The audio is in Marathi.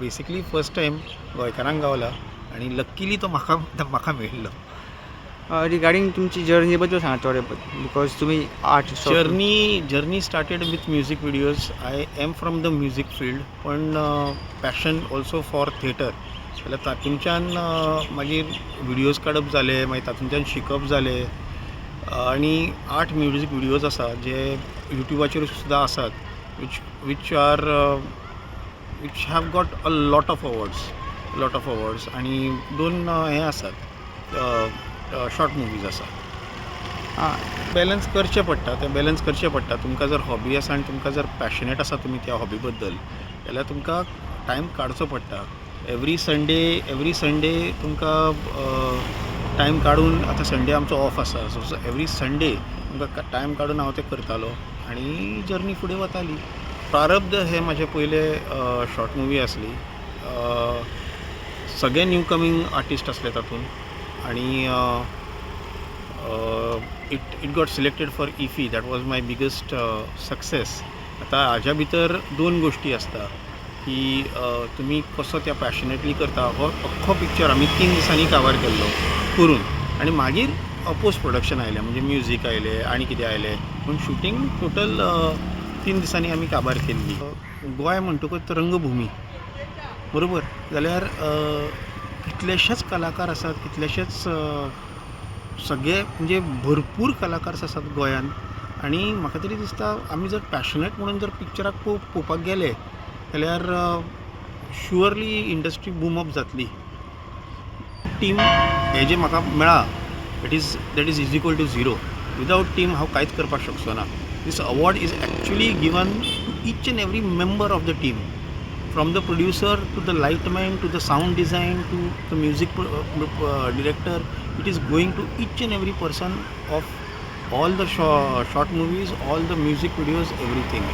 बेसिकली फर्स्ट टायम गोंयकारांक गावला आनी लक्कीली तो म्हाका मेळिल्लो. रिगार्डींग तुमची जर्नी बद्दल सांगा थोडे बिकॉज तुम्ही art journey started with music videos. I am from the music field, पण पॅशन ऑल्सो फॉर थिएटर. जाल्यार तातूंतल्यान मागीर व्हिडिओज काडप जाले, मागीर तातूंतल्यान शिकप जालें. आनी 8 म्युझिक व्हिडिओज आसा जे युट्यूबाचेर सुद्दां आसात, which which have got a lot of awards आनी 2 हे आसात शॉर्ट मुवीज आसा. बॅलन्स करचें पडटा. तुमकां जर हॉबी आसा आनी तुमकां जर पॅशनेट आसा तुमी त्या हॉबी बद्दल, जाल्यार तुमकां टायम काडचो पडटा. एवरी संडे तुमकां टायम काडून, आतां संडे आमचो ऑफ आसा, सो एवरी संडे तुमकां टायम काडून हांव तें करतालो आनी जर्नी फुडें वताली. प्रारब्ध हे म्हाजे पयले शॉर्ट मुवी आसली. सगळे न्यू कमींग आर्टिस्ट आसले तातूंत आनी it got selected for IFFI. That was my biggest success. आतां हाज्या भितर 2 गोश्टी आसता की तुमी कसो त्या पॅशनेटली करता. हो अख्खो पिक्चर आमी 3 दिसांनी कावर केल्लो करून, आनी मागीर पोस्ट प्रोडक्शन आयलें, म्हणजे म्युझीक आयलें आनी कितें आयलें, पूण शूटिंग टोटल 3 दिसांनी आमी काबार केल्ली. गोंय म्हणटकूच रंगभुमी बरोबर. जाल्यार कितलेशेच कलाकार आसात, कितलेशेच सगळे म्हणजे भरपूर कलाकार आसात गोंयान. आनी म्हाका तरी दिसता आमी जर पॅशनेट म्हणून जर पिक्चराक पळोवपाक गेले जाल्यार शुअरली इंडस्ट्री बूम अप जातली. टीम हे जे म्हाका मेळ्ळा that is equal to 0. Without team हांव कांयच करपाक शकचो ना. This award is actually given to each and every member of the team, from the producer to the lightman to the sound design to the music director. It is going to each and every person of all the short movies, all the music videos, everything.